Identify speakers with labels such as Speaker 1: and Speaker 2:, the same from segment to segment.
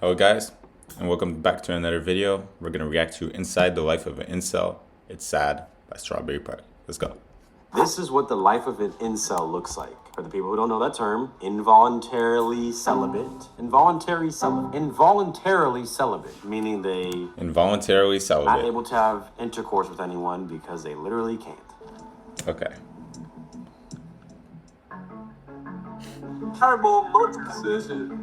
Speaker 1: Hello guys, and welcome back to another video. We're going to react to Inside the Life of an Incel, It's Sad by Strawberry Pie. Let's go.
Speaker 2: This is what the life of an incel looks like. For the people who don't know that term, involuntarily celibate. Involuntarily celibate, meaning they
Speaker 1: Involuntarily
Speaker 2: not
Speaker 1: celibate.
Speaker 2: able to have intercourse with anyone because they literally can't.
Speaker 1: Okay.
Speaker 3: Fireball multiple.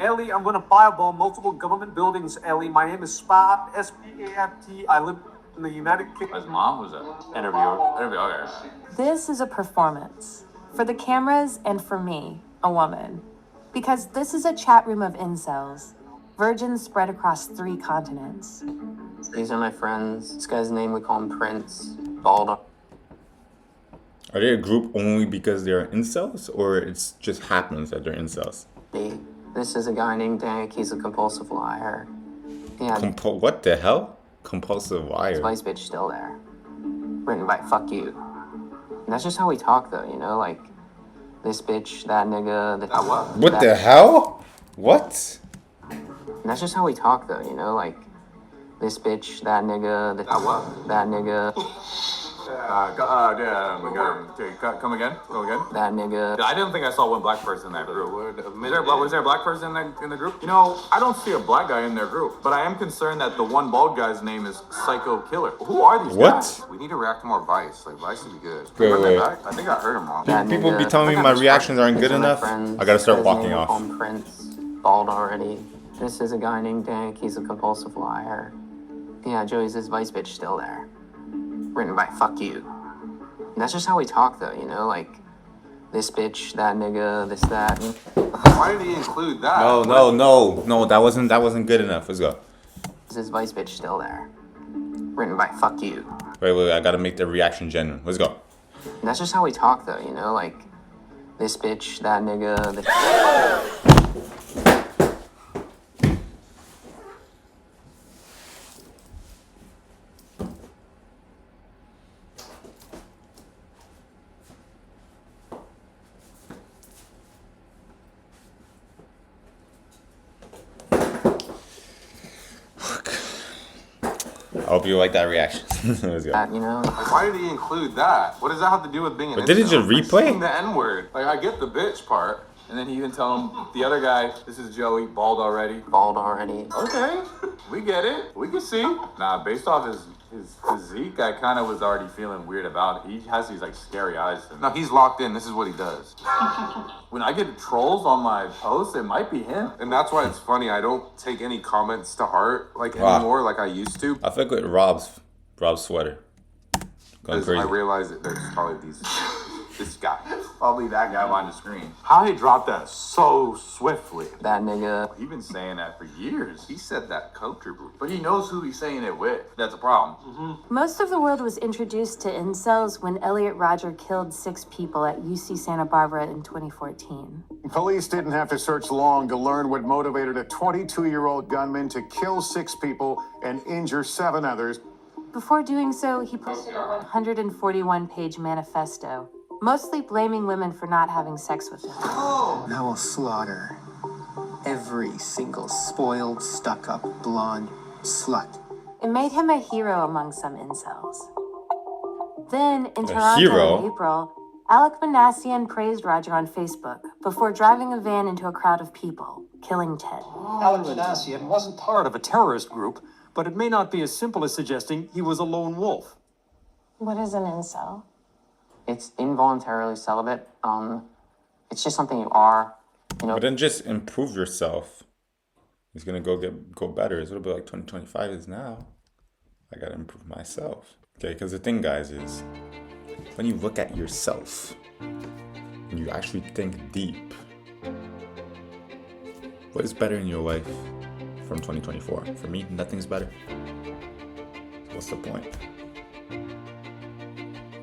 Speaker 3: Ellie, I'm gonna fireball multiple government buildings. Ellie, my name is Spot, S-P-A-F-T. I live in the United Kingdom.
Speaker 4: His mom was a
Speaker 2: Interviewer.
Speaker 4: okay.
Speaker 5: This is a performance for the cameras and for me, a woman, because this is a chat room of incels, virgins spread across 3 continents.
Speaker 6: These are my friends. This guy's name, we call him Prince. Bald.
Speaker 1: Are they a group only because they're incels, or it's just happens that they're incels?
Speaker 6: This is a guy named Dank. He's a compulsive liar. Yeah,
Speaker 1: What the hell? Compulsive
Speaker 6: his
Speaker 1: liar.
Speaker 6: vice bitch still there. Written by fuck you. And that's just how we talk, though, you know? Like, this bitch, that nigga,
Speaker 1: What the hell? What?
Speaker 6: And that's just how we talk, though, you know? Like, this bitch, that nigga, that nigga,
Speaker 4: Come again?
Speaker 6: that nigga.
Speaker 4: I didn't think I saw one black person in that group. Was there a black person in the group? You know, I don't see a black guy in their group, but I am concerned that the one bald guy's name is Psycho Killer. Who are these guys?
Speaker 1: What?
Speaker 4: We need to react to more Vice. Like, Vice would be good.
Speaker 1: Wait.
Speaker 4: I think I heard him wrong.
Speaker 6: That
Speaker 1: People be
Speaker 6: nigga.
Speaker 1: telling me my reactions aren't good
Speaker 6: These are my
Speaker 1: enough.
Speaker 6: friends.
Speaker 1: I gotta start
Speaker 6: This guy's
Speaker 1: walking
Speaker 6: name, we
Speaker 1: off.
Speaker 6: call him Prince. Bald already. This is a guy named Dank. He's a compulsive liar. Yeah, Joey's his vice bitch still there. Written by fuck you. And that's just how we talk, though, you know? Like, this bitch, that nigga, this, that.
Speaker 4: Why did he include that?
Speaker 1: No, that wasn't good enough. Let's go.
Speaker 6: Is his vice bitch still there? Written by fuck you.
Speaker 1: Wait, I gotta make the reaction genuine. Let's go.
Speaker 6: And that's just how we talk, though, you know? Like, this bitch, that nigga, this.
Speaker 1: I hope you like that reaction. Let's go.
Speaker 6: That, you know?
Speaker 4: Why did he include that? What does that have to do with being an
Speaker 1: But did it
Speaker 4: incel?
Speaker 1: just replay?
Speaker 4: Saying the N-word. Like, I get the bitch part. And then he even tell him, the other guy, this is Joey, bald already.
Speaker 6: Bald already.
Speaker 4: Okay, we get it. We can see. Nah, based off his physique, I kind of was already feeling weird about it. He has these like scary eyes. No, he's locked in. This is what he does. When I get trolls on my posts, it might be him.
Speaker 7: And that's why it's funny. I don't take any comments to heart
Speaker 1: Wow.
Speaker 7: anymore like I used to.
Speaker 1: I think with Rob's sweater. Going
Speaker 7: Because
Speaker 1: crazy.
Speaker 7: I realize that there's probably this guy.
Speaker 4: Probably that guy behind the screen.
Speaker 2: How he dropped that so swiftly.
Speaker 6: That nigga.
Speaker 4: He's been saying that for years. He said that comfortably. But he knows who he's saying it with. That's a problem.
Speaker 5: Most of the world was introduced to incels when Elliot Rodger killed 6 people at UC Santa Barbara in 2014.
Speaker 8: Police didn't have to search long to learn what motivated a 22-year-old gunman to kill 6 people and injure 7 others.
Speaker 5: Before doing so, he posted a 141-page manifesto, mostly blaming women for not having sex with him.
Speaker 9: I will slaughter every single spoiled, stuck-up, blonde slut.
Speaker 5: It made him a hero among some incels. Then, in
Speaker 1: A
Speaker 5: Toronto
Speaker 1: hero?
Speaker 5: in April, Alec Manassian praised Rodger on Facebook before driving a van into a crowd of people, killing 10.
Speaker 3: Alec Manassian wasn't part of a terrorist group, but it may not be as simple as suggesting he was a lone wolf.
Speaker 5: What is an incel?
Speaker 6: It's involuntarily celibate. It's just something you are, you know.
Speaker 1: But then just improve yourself. It's gonna go better. It's a little bit like 2025 is now. I gotta improve myself. Okay, because the thing, guys, is when you look at yourself and you actually think deep, what is better in your life from 2024? For me, nothing's better. What's the point?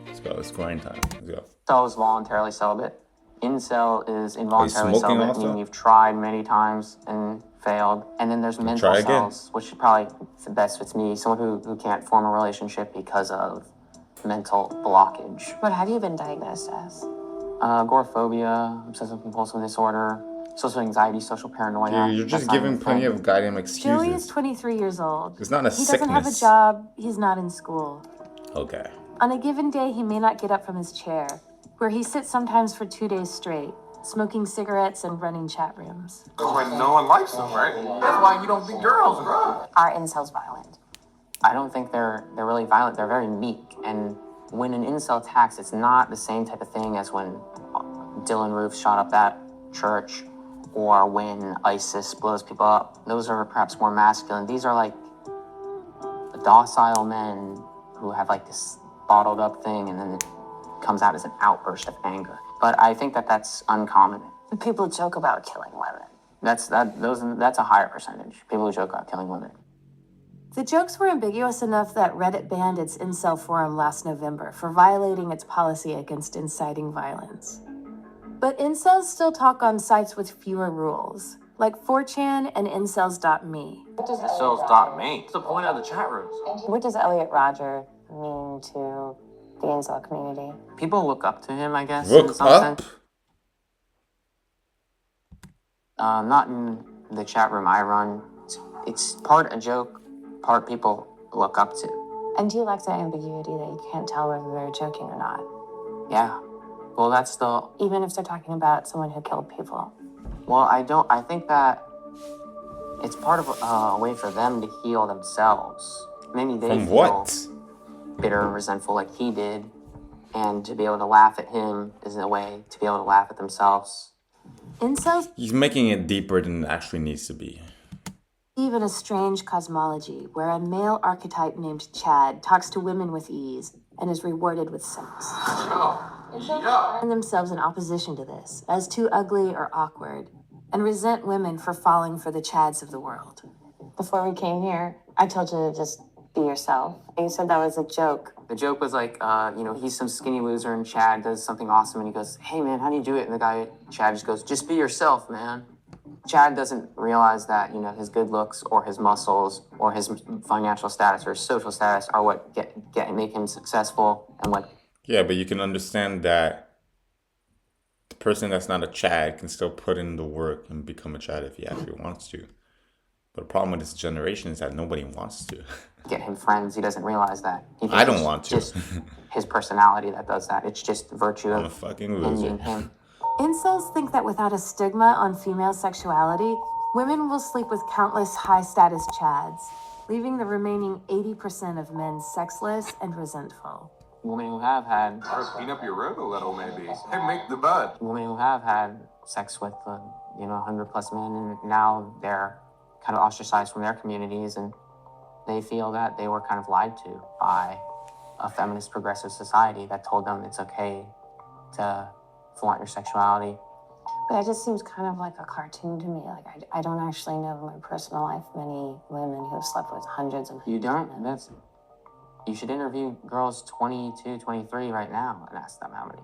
Speaker 1: Let's go. It's grind time. Let's go.
Speaker 6: Incel is voluntarily celibate. Incel is involuntarily
Speaker 1: smoking
Speaker 6: celibate,
Speaker 1: also?
Speaker 6: meaning you've tried many times and failed. And then there's mental
Speaker 1: try again.
Speaker 6: cells, which probably best fits me, someone who can't form a relationship because of mental blockage.
Speaker 5: What have you been diagnosed as?
Speaker 6: Agoraphobia, obsessive compulsive disorder, social anxiety, social paranoia.
Speaker 1: You're just
Speaker 6: that's not
Speaker 1: giving
Speaker 6: his
Speaker 1: plenty
Speaker 6: thing.
Speaker 1: of goddamn
Speaker 5: Joey is
Speaker 1: excuses.
Speaker 5: 23 years old.
Speaker 1: It's not a
Speaker 5: He
Speaker 1: sickness.
Speaker 5: doesn't have a job, he's not in school.
Speaker 1: Okay.
Speaker 5: On a given day, he may not get up from his chair, where he sits sometimes for 2 days straight, smoking cigarettes and running chat rooms.
Speaker 7: That's why no one likes him, right? That's why you don't think girls, bro.
Speaker 5: Are incels violent?
Speaker 6: I don't think they're really violent. They're very meek. And when an incel attacks, it's not the same type of thing as when Dylan Roof shot up that church or when ISIS blows people up. Those are perhaps more masculine. These are like docile men who have like this bottled up thing and then it comes out as an outburst of anger. But I think that that's uncommon.
Speaker 5: People joke about killing women.
Speaker 6: That's a higher percentage. People who joke about killing women.
Speaker 5: The jokes were ambiguous enough that Reddit banned its incel forum last November for violating its policy against inciting violence. But incels still talk on sites with fewer rules, like 4chan and incels.me.
Speaker 2: Incels.me. What's the point of the chat rooms?
Speaker 5: What does Elliot Rodger mean to the incel community?
Speaker 6: People look up to him, I guess, in
Speaker 1: Look
Speaker 6: some
Speaker 1: up?
Speaker 6: sense. Not in the chat room I run. It's part a joke, part people look up to.
Speaker 5: And do you like the ambiguity that you can't tell whether they're joking or not?
Speaker 6: Yeah. Well, that's the...
Speaker 5: Even if they're talking about someone who killed people.
Speaker 6: Well, I think that it's part of a way for them to heal themselves. Maybe they
Speaker 1: From
Speaker 6: feel
Speaker 1: what?
Speaker 6: bitter and resentful like he did. And to be able to laugh at him is a way to be able to laugh at themselves.
Speaker 5: Incels
Speaker 1: He's making it deeper than it actually needs to be.
Speaker 5: believe in a strange cosmology where a male archetype named Chad talks to women with ease and is rewarded with sex. Find themselves in opposition to this, as too ugly or awkward, and resent women for falling for the Chads of the world. Before we came here, I told you to just be yourself. And you said that was a joke.
Speaker 6: The joke was like, he's some skinny loser and Chad does something awesome and he goes, hey man, how do you do it? And the guy, Chad just goes, just be yourself, man. Chad doesn't realize that, his good looks or his muscles or his financial status or his social status are what make him successful and what...
Speaker 1: Yeah, but you can understand that the person that's not a Chad can still put in the work and become a Chad if he actually wants to. But the problem with this generation is that nobody wants to.
Speaker 6: Get him friends. He doesn't realize that. He thinks
Speaker 1: I don't
Speaker 6: it's
Speaker 1: want to.
Speaker 6: just his personality that does that. It's just virtue
Speaker 1: I'm a
Speaker 6: of
Speaker 1: fucking loser.
Speaker 6: in him.
Speaker 5: Incels think that without a stigma on female sexuality, women will sleep with countless high-status Chads, leaving the remaining 80% of men sexless and resentful.
Speaker 6: Women who have had
Speaker 7: Clean up your room a little, maybe. Hey, make the bud.
Speaker 6: women who have had sex with 100 plus men, and now they're kind of ostracized from their communities, and they feel that they were kind of lied to by a feminist progressive society that told them it's okay to flaunt your sexuality.
Speaker 5: But that just seems kind of like a cartoon to me. Like, I don't actually know in my personal life many women who have slept with hundreds of
Speaker 6: You don't? You should interview girls 22, 23 right now and ask them how many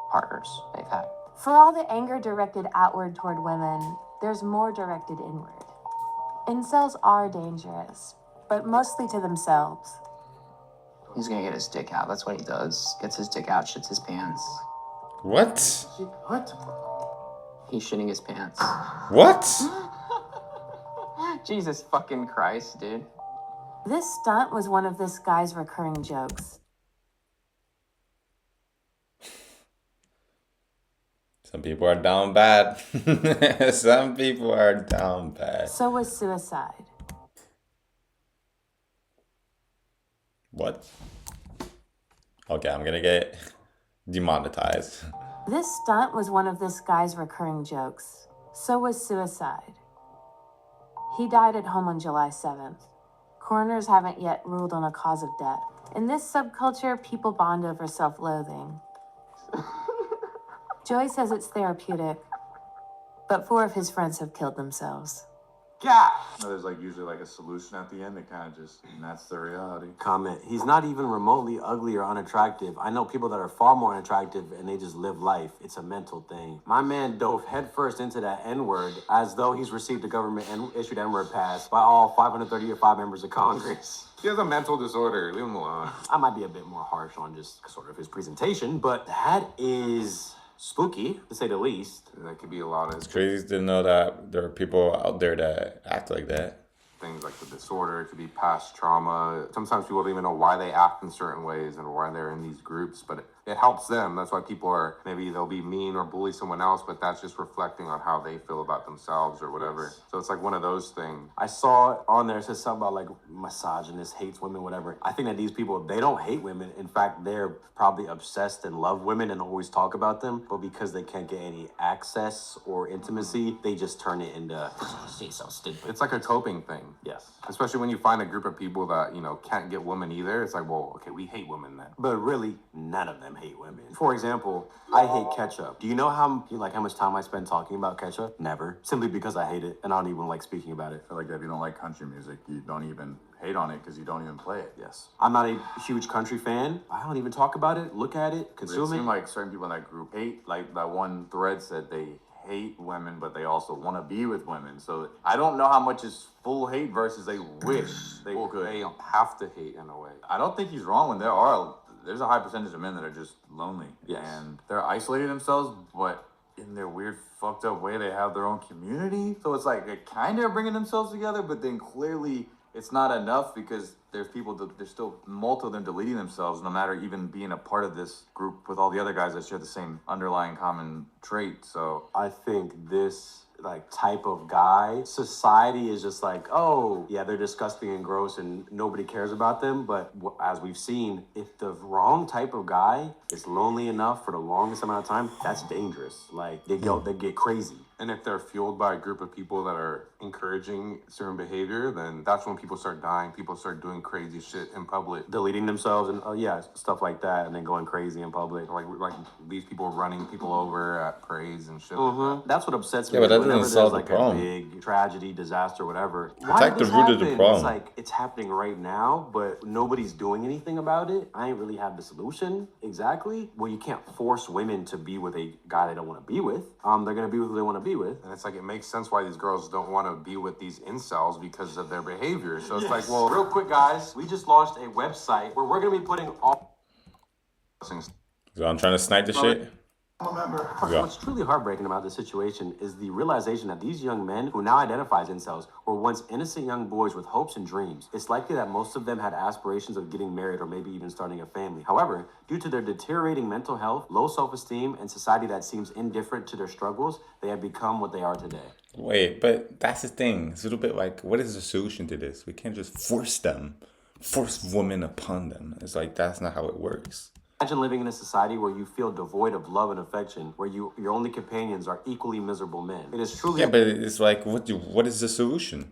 Speaker 6: partners they've had.
Speaker 5: For all the anger directed outward toward women, there's more directed inward. Incels are dangerous, but mostly to themselves.
Speaker 6: He's gonna get his dick out. That's what he does. Gets his dick out, shits his pants.
Speaker 1: What?
Speaker 7: What?
Speaker 6: He's shitting his pants.
Speaker 1: What?
Speaker 6: Jesus fucking Christ, dude.
Speaker 5: This stunt was one of this guy's recurring jokes.
Speaker 1: Some people are down bad. Some people are down bad.
Speaker 5: So was suicide.
Speaker 1: What? Okay, I'm gonna get demonetized.
Speaker 5: This stunt was one of this guy's recurring jokes. So was suicide. He died at home on July 7th. Coroners haven't yet ruled on a cause of death. In this subculture, people bond over self-loathing. Joey says it's therapeutic, but 4 of his friends have killed themselves.
Speaker 7: Yeah. There's usually a solution at the end. They kind of just, and that's the reality.
Speaker 2: Comment. He's not even remotely ugly or unattractive. I know people that are far more unattractive and they just live life. It's a mental thing. My man dove headfirst into that N-word as though he's received a government issued N-word pass by all 535 members of Congress.
Speaker 7: He has a mental disorder. Leave him alone.
Speaker 2: I might be a bit more harsh on just sort of his presentation, but that is spooky, to say the least.
Speaker 4: That could be a lot of
Speaker 1: It's crazy to know that there are people out there that act like that.
Speaker 4: things like the disorder. It could be past trauma. Sometimes people don't even know why they act in certain ways and why they're in these groups, but it helps them. That's why people are, maybe they'll be mean or bully someone else, but that's just reflecting on how they feel about themselves or whatever.
Speaker 2: Yes.
Speaker 4: So it's like one of those things.
Speaker 2: I saw on there, it says something about like misogynist, hates women, whatever. I think that these people, they don't hate women. In fact, they're probably obsessed and love women and always talk about them. But because they can't get any access or intimacy, they just turn it into, she's so stupid.
Speaker 4: It's like a coping thing.
Speaker 2: Yes.
Speaker 4: Especially when you find a group of people that, can't get women either. It's like, well, okay, we hate women then.
Speaker 2: But really, none of them hate women. For example, I hate ketchup. Do you know how much time I spend talking about ketchup? Never. Simply because I hate it and I don't even like speaking about it.
Speaker 7: I feel like if you don't like country music, you don't even hate on it because you don't even play it.
Speaker 2: Yes. I'm not a huge country fan. I don't even talk about it, look at it,
Speaker 7: It
Speaker 2: consume it.
Speaker 7: seemed like certain people in that group hate, like that one thread said they hate women, but they also want to be with women. So I don't know how much is full hate versus they wish they could.
Speaker 4: They have to hate in a way.
Speaker 7: I don't think he's wrong when there's a high percentage of men that are just lonely.
Speaker 2: Yes.
Speaker 7: And they're isolating themselves, but in their weird fucked up way, they have their own community. So it's like they're kind of bringing themselves together, but then clearly it's not enough because there's still multiple of them deleting themselves, no matter even being a part of this group with all the other guys that share the same underlying common trait. So
Speaker 2: I think this type of guy, society is just like, oh yeah, they're disgusting and gross and nobody cares about them. But as we've seen, if the wrong type of guy is lonely enough for the longest amount of time, that's dangerous. Like they get crazy.
Speaker 4: And if they're fueled by a group of people that are encouraging certain behavior, then that's when people start dying. People start doing crazy shit in public.
Speaker 2: Deleting themselves and stuff like that, and then going crazy in public.
Speaker 4: Like these people running people over at parades and shit like that.
Speaker 2: That's what upsets me.
Speaker 1: Yeah, but that
Speaker 2: Whenever
Speaker 1: doesn't solve
Speaker 2: there's
Speaker 1: the problem.
Speaker 2: A big tragedy, disaster, whatever.
Speaker 1: Attack the root of the problem.
Speaker 2: It's like it's happening right now, but nobody's doing anything about it. I ain't really have the solution exactly. Well, you can't force women to be with a guy they don't want to be with. They're gonna be with who they want to be with.
Speaker 4: And it's like, it makes sense why these girls don't want to be with these incels because of their behavior. So it's like, well,
Speaker 2: Real quick, guys, we just launched a website where we're gonna be putting all.
Speaker 1: So I'm trying to snipe the shit. Yeah.
Speaker 2: What's truly heartbreaking about this situation is the realization that these young men, who now identify as incels, were once innocent young boys with hopes and dreams. It's likely that most of them had aspirations of getting married or maybe even starting a family. However, due to their deteriorating mental health, low self-esteem, and society that seems indifferent to their struggles, they have become what they are today.
Speaker 1: Wait, but that's the thing. It's a little bit like, what is the solution to this? We can't just force women upon them. It's like, that's not how it works.
Speaker 2: Imagine living in a society where you feel devoid of love and affection, where your only companions are equally miserable men. It is truly
Speaker 1: Yeah, but it's like, what is the solution?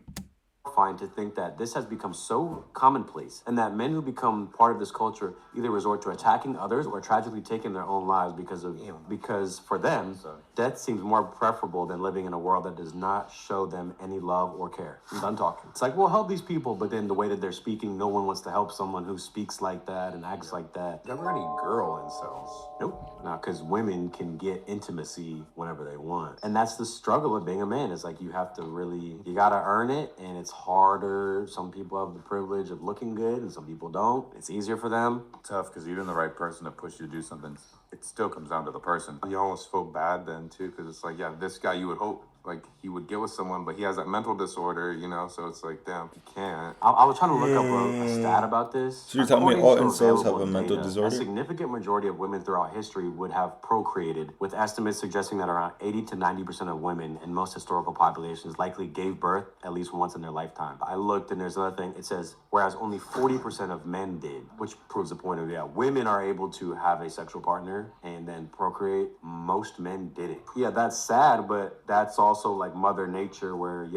Speaker 2: horrifying to think that this has become so commonplace, and that men who become part of this culture either resort to attacking others or tragically taking their own lives because for them, death seems more preferable than living in a world that does not show them any love or care. I'm done talking. It's like, we'll help these people, but then the way that they're speaking, no one wants to help someone who speaks like that and acts like that.
Speaker 4: never any girl incels.
Speaker 2: Nope. No, because women can get intimacy whenever they want. And that's the struggle of being a man. It's like you have to really, you got to earn it, and it's harder. Some people have the privilege of looking good and some people don't. It's easier for them.
Speaker 7: tough because even the right person to push you to do something, it still comes down to the person.
Speaker 4: You almost feel bad then too, because it's like, yeah, this guy, you would hope like he would get with someone, but he has that mental disorder, so it's like, damn, he can't.
Speaker 2: I was trying to look up a stat about this.
Speaker 1: So you're telling me
Speaker 2: According
Speaker 1: all
Speaker 2: to
Speaker 1: incels have
Speaker 2: available
Speaker 1: a mental
Speaker 2: data,
Speaker 1: disorder?
Speaker 2: A significant majority of women throughout history would have procreated, with estimates suggesting that around 80 to 90% of women in most historical populations likely gave birth at least once in their lifetime. I looked, and there's another thing. It says, whereas only 40% of men did, which proves the point of, women are able to have a sexual partner and then procreate. Most men didn't. Yeah, that's sad, but that's also like Mother Nature, where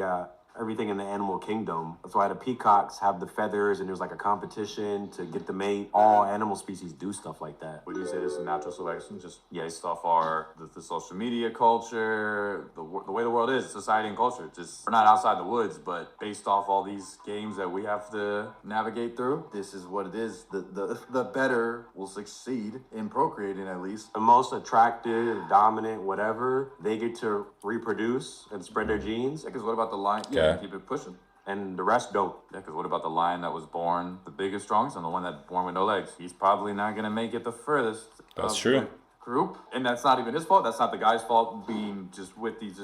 Speaker 2: everything in the animal kingdom. That's why the peacocks have the feathers, and there's like a competition to get the mate. All animal species do stuff like that.
Speaker 7: Would you say this is natural selection, just based off our the social media culture, the way the world is, society and culture? Just, we're not outside the woods, but based off all these games that we have to navigate through, this is what it is. The better will succeed in procreating, at least.
Speaker 2: The most attractive, dominant, whatever, they get to reproduce and spread their genes,
Speaker 7: Because what about the line?
Speaker 1: Yeah.
Speaker 7: Keep it pushing.
Speaker 2: and the rest don't.
Speaker 7: Yeah, because what about the lion that was born the biggest, strongest, and the one that's born with no legs? He's probably not going to make it the furthest.
Speaker 1: That's true.
Speaker 4: group, and that's not even his fault. That's not the guy's fault being just with these.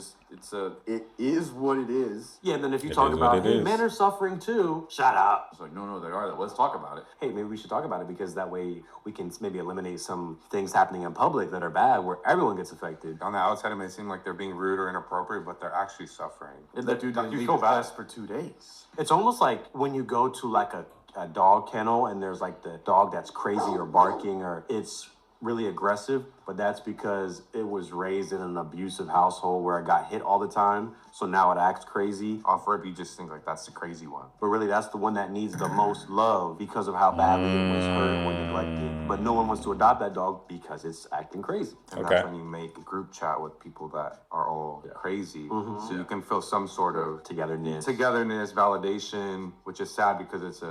Speaker 4: It is what it is.
Speaker 2: Yeah, and then if you
Speaker 1: It
Speaker 2: talk
Speaker 1: is what
Speaker 2: about,
Speaker 1: it
Speaker 2: hey,
Speaker 1: is.
Speaker 2: men are suffering too, shut up.
Speaker 4: It's like, no, they are. Let's talk about it.
Speaker 2: Hey, maybe we should talk about it because that way we can maybe eliminate some things happening in public that are bad where everyone gets affected.
Speaker 10: On the outside, it may seem like they're being rude or inappropriate, but they're actually suffering.
Speaker 4: That dude didn't
Speaker 10: You
Speaker 4: leave
Speaker 10: feel
Speaker 4: his
Speaker 10: bad.
Speaker 4: desk for 2 days.
Speaker 2: It's almost like when you go to like a dog kennel and there's like the dog that's crazy or barking or it's really aggressive, but that's because it was raised in an abusive household where it got hit all the time, so now it acts crazy.
Speaker 10: Off rip, you just think like that's the crazy one.
Speaker 2: But really, that's the one that needs the most love because of how badly it was hurt or neglected. But no one wants to adopt that dog because it's acting crazy.
Speaker 10: And
Speaker 1: Okay.
Speaker 10: that's when you make a group chat with people that are all crazy. So you can feel some sort of
Speaker 2: Togetherness.
Speaker 10: validation, which is sad because it's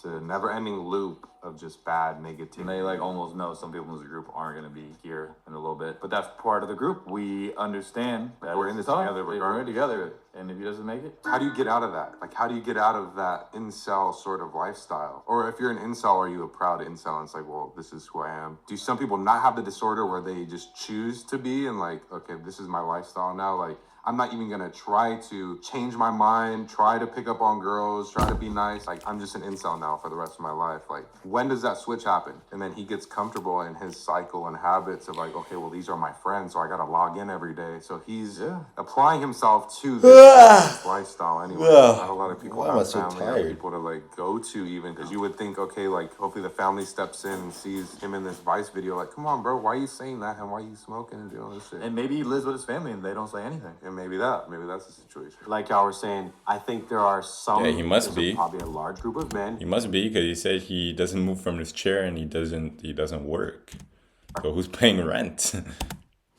Speaker 10: a never-ending loop of just bad negativity.
Speaker 4: And they like almost know some people in the group aren't going to be here in a little bit, but that's part of the group. We understand that
Speaker 10: We're in this
Speaker 4: tough.
Speaker 10: together,
Speaker 4: We're in
Speaker 10: regardless.
Speaker 4: it together, and if he doesn't make it,
Speaker 10: How do you get out of that? Like, how do you get out of that incel sort of lifestyle? Or if you're an incel, are you a proud incel? And it's like, well, this is who I am. Do some people not have the disorder where they just choose to be and like, okay, this is my lifestyle now? Like, I'm not even gonna try to change my mind, try to pick up on girls, try to be nice. Like, I'm just an incel now for the rest of my life. Like, when does that switch happen? And then he gets comfortable in his cycle and habits of like, okay, well, these are my friends, so I gotta log in every day. So he's applying himself to this lifestyle anyway. Not a lot of people
Speaker 1: Why am I
Speaker 10: have
Speaker 1: so
Speaker 10: family or
Speaker 1: tired?
Speaker 10: people to like go to even, because you would think, okay, like hopefully the family steps in and sees him in this Vice video, like, come on, bro, why are you saying that? And why are you smoking and doing this shit?
Speaker 4: and maybe he lives with his family and they don't say anything.
Speaker 10: And maybe that's the situation.
Speaker 2: Like y'all were saying, I think there are some.
Speaker 1: Yeah, he must
Speaker 2: there's
Speaker 1: be.
Speaker 2: Probably a large group of men.
Speaker 1: He must be because he said he doesn't move from his chair and he doesn't work. So who's paying rent?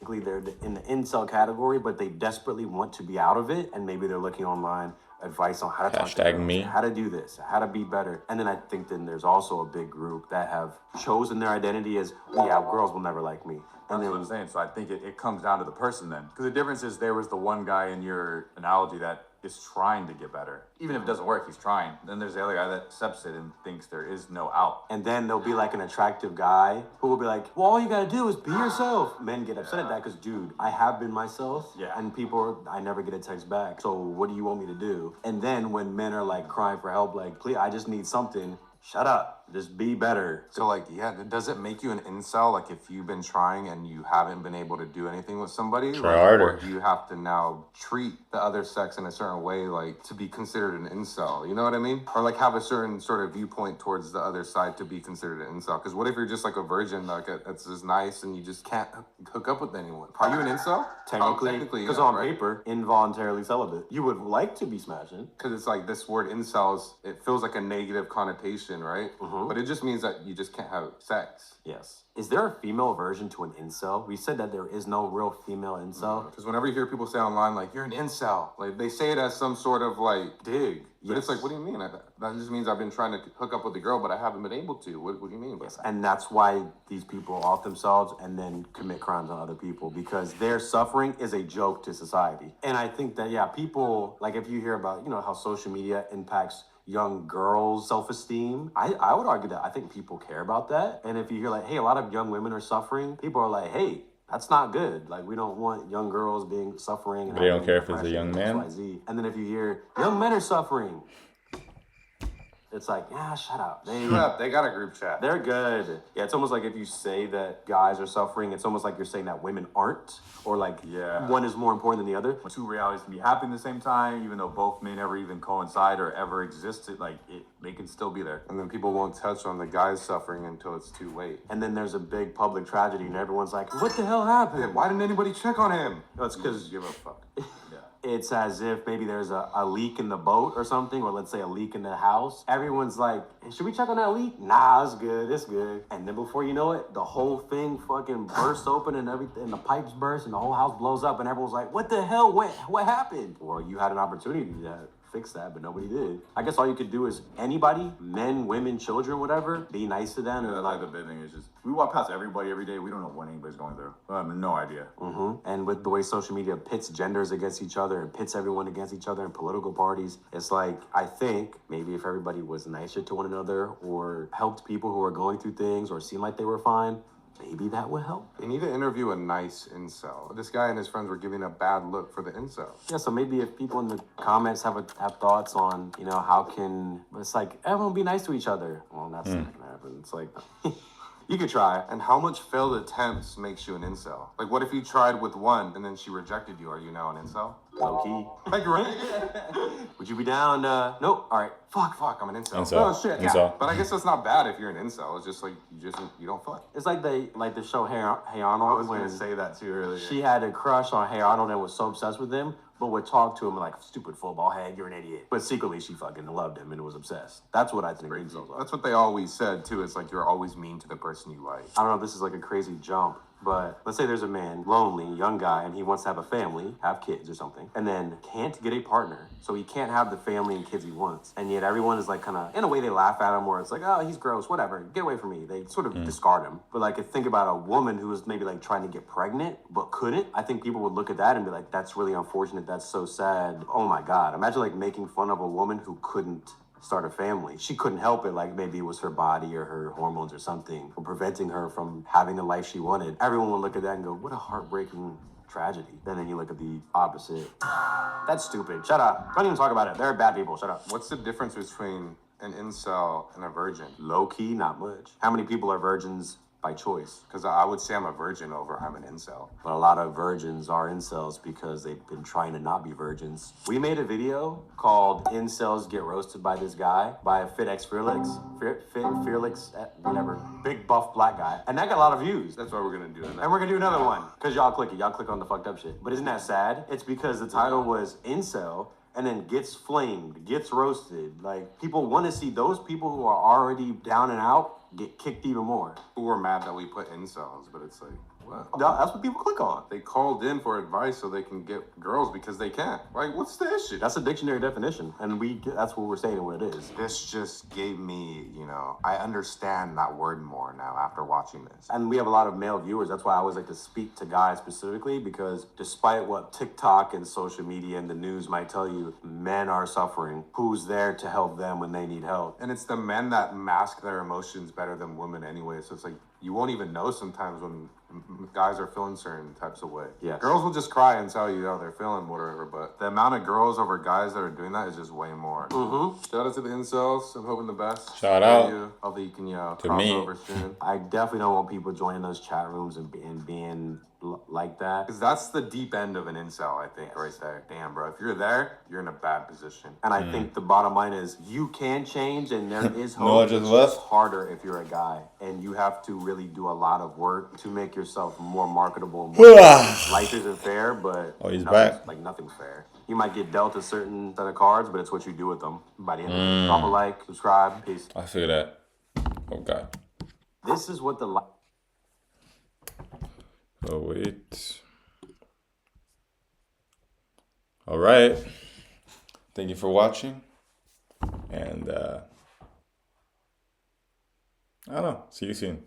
Speaker 2: They're in the incel category, but they desperately want to be out of it, and maybe they're looking online advice on how to talk to
Speaker 1: Hashtag
Speaker 2: girls,
Speaker 1: me.
Speaker 2: how to do this, how to be better. And then I think then there's also a big group that have chosen their identity as, yeah, girls will never like me. And
Speaker 4: That's what I'm saying. So I think it comes down to the person then. Because the difference is there was the one guy in your analogy that is trying to get better. Even if it doesn't work, he's trying. Then there's the other guy that accepts it and thinks there is no out.
Speaker 2: And then there'll be like an attractive guy who will be like, well, all you gotta do is be yourself. Men get upset at that because, dude, I have been myself.
Speaker 4: Yeah.
Speaker 2: And I never get a text back. So what do you want me to do? And then when men are like crying for help, like, please, I just need something. Shut up. Just be better.
Speaker 10: So like, yeah, does it make you an incel? Like if you've been trying and you haven't been able to do anything with somebody?
Speaker 1: Try
Speaker 10: like,
Speaker 1: harder.
Speaker 10: Or do you have to now treat the other sex in a certain way, like to be considered an incel? You know what I mean? Or like have a certain sort of viewpoint towards the other side to be considered an incel? Because what if you're just like a virgin, like that's just nice and you just can't hook up with anyone? Are you an incel?
Speaker 2: Technically, because on paper, involuntarily celibate. You would like to be smashing.
Speaker 10: Because it's like this word incels, it feels like a negative connotation, right? But it just means that you just can't have sex.
Speaker 2: Yes. Is there a female version to an incel? We said that there is no real female incel.
Speaker 10: Because whenever you hear people say online, like, you're an incel, like, they say it as some sort of, like, dig. But it's like, what do you mean? That just means I've been trying to hook up with a girl, but I haven't been able to. What do you mean by that?
Speaker 2: And that's why these people off themselves and then commit crimes on other people, because their suffering is a joke to society. And I think that, yeah, people, like if you hear about, how social media impacts young girls' self-esteem, I would argue that I think people care about that. And if you hear like, hey, a lot of young women are suffering, people are like, hey, that's not good. Like, we don't want young girls being suffering. And
Speaker 1: They don't
Speaker 2: having
Speaker 1: care if it's a
Speaker 2: depression,
Speaker 1: young man?
Speaker 2: XYZ. And then if you hear young men are suffering, it's like, yeah, shut up.
Speaker 10: They got a group chat.
Speaker 2: They're good. Yeah, it's almost like if you say that guys are suffering, it's almost like you're saying that women aren't, or like one is more important than the other.
Speaker 4: Two realities can be happening at the same time, even though both may never even coincide or ever existed. They can still be there.
Speaker 10: And then people won't touch on the guy's suffering until it's too late.
Speaker 2: And then there's a big public tragedy, and everyone's like, what the hell happened?
Speaker 10: Why didn't anybody check on him?
Speaker 2: That's because
Speaker 4: Give a fuck.
Speaker 2: it's as if maybe there's a leak in the boat or something, or let's say a leak in the house. Everyone's like, hey, should we check on that leak? Nah, it's good, it's good. And then before you know it, the whole thing fucking bursts open and everything, and the pipes burst and the whole house blows up, and everyone's like, what the hell? What happened? Well, you had an opportunity to fix that, but nobody did. I guess all you could do is anybody, men, women, children, whatever, be nice to them.
Speaker 4: Yeah,
Speaker 2: And
Speaker 4: like the big thing is just we walk past everybody every day. We don't know what anybody's going through. I have no idea.
Speaker 2: And with the way social media pits genders against each other and pits everyone against each other in political parties, it's like, I think maybe if everybody was nicer to one another or helped people who are going through things or seemed like they were fine, maybe that would help.
Speaker 10: They need to interview a nice incel. This guy and his friends were giving a bad look for the incel.
Speaker 2: Yeah, so maybe if people in the comments have thoughts on, how can, it's like, everyone be nice to each other. Well, that's not gonna happen. It's like, you could try.
Speaker 10: And how much failed attempts makes you an incel? Like, what if you tried with one and then she rejected you? Are you now an incel?
Speaker 2: Low key.
Speaker 10: Like, right?
Speaker 2: Would you be down? Nope. All right.
Speaker 10: Fuck, I'm an incel.
Speaker 1: Incel.
Speaker 10: Oh, shit.
Speaker 1: Incel.
Speaker 10: Yeah. But I guess that's not bad if you're an incel. It's just like, you don't fuck.
Speaker 2: It's like the show Hey
Speaker 10: I
Speaker 2: Arnold
Speaker 10: was
Speaker 2: when
Speaker 10: going to say that too earlier.
Speaker 2: she had a crush on Hey Arnold and was so obsessed with him, but would talk to him like, stupid football head, you're an idiot. But secretly she fucking loved him and was obsessed. That's what I think incels are.
Speaker 10: That's what they always said too. It's like you're always mean to the person you like.
Speaker 2: I don't know if this is like a crazy jump, but let's say there's a man, lonely, young guy, and he wants to have a family, have kids or something, and then can't get a partner. So he can't have the family and kids he wants. And yet everyone is like kind of, in a way they laugh at him where it's like, oh, he's gross, whatever, get away from me. They sort of discard him. But like, if think about a woman who was maybe like trying to get pregnant, but couldn't, I think people would look at that and be like, that's really unfortunate, that's so sad. Oh my God, imagine like making fun of a woman who couldn't start a family. She couldn't help it, like maybe it was her body or her hormones or something, or preventing her from having the life she wanted. Everyone would look at that and go, what a heartbreaking tragedy. And then you look at the opposite. That's stupid. Shut up. Don't even talk about it. They're bad people. Shut up.
Speaker 10: What's the difference between an incel and a virgin?
Speaker 2: Low key, not much. How many people are virgins by choice?
Speaker 10: Because I would say I'm a virgin over I'm an incel.
Speaker 2: But a lot of virgins are incels because they've been trying to not be virgins. We made a video called Incels Get Roasted by This Guy by FitX Fearlix, whatever, big buff black guy. And that got a lot of views.
Speaker 10: That's why we're going to do it.
Speaker 2: And we're gonna do another one. Because y'all click it. Y'all click on the fucked up shit. But isn't that sad? It's because the title was Incel and then gets flamed, gets roasted. Like, people want to see those people who are already down and out get kicked even more.
Speaker 10: People were mad that we put incels, but it's like, what?
Speaker 2: That's what people click on.
Speaker 10: They called in for advice so they can get girls because they can't. Like, what's the issue?
Speaker 2: That's a dictionary definition, and that's what we're saying what it is.
Speaker 10: This just gave me, I understand that word more now after watching this.
Speaker 2: And we have a lot of male viewers. That's why I always like to speak to guys specifically, because despite what TikTok and social media and the news might tell you, men are suffering. Who's there to help them when they need help?
Speaker 10: And it's the men that mask their emotions better than women anyway. So it's like, you won't even know sometimes when guys are feeling certain types of way.
Speaker 2: Yeah.
Speaker 10: Girls will just cry and tell you how they're feeling, whatever, but the amount of girls over guys that are doing that is just way more.
Speaker 2: Mm-hmm.
Speaker 10: Shout out to the incels. I'm hoping the best.
Speaker 1: Shout out.
Speaker 10: You. Hopefully you can,
Speaker 1: To
Speaker 10: cross
Speaker 1: me.
Speaker 10: over soon.
Speaker 2: I definitely don't want people joining those chat rooms and being like that.
Speaker 10: Because that's the deep end of an incel, I think, right there. Damn, bro. If you're there, you're in a bad position.
Speaker 2: And I think the bottom line is you can change and there is hope.
Speaker 1: No,
Speaker 2: It's
Speaker 1: just
Speaker 2: just
Speaker 1: left.
Speaker 2: harder if you're a guy. And you have to really do a lot of work to make yourself more marketable. More life isn't fair, but
Speaker 1: Oh, he's
Speaker 2: nothing's-
Speaker 1: back.
Speaker 2: like nothing's fair. You might get dealt a certain set of cards, but it's what you do with them. By the end of it, drop a like, subscribe, peace.
Speaker 1: I feel that. Oh God.
Speaker 2: This is what the
Speaker 1: Oh wait. All right. Thank you for watching. And I don't know. See you soon.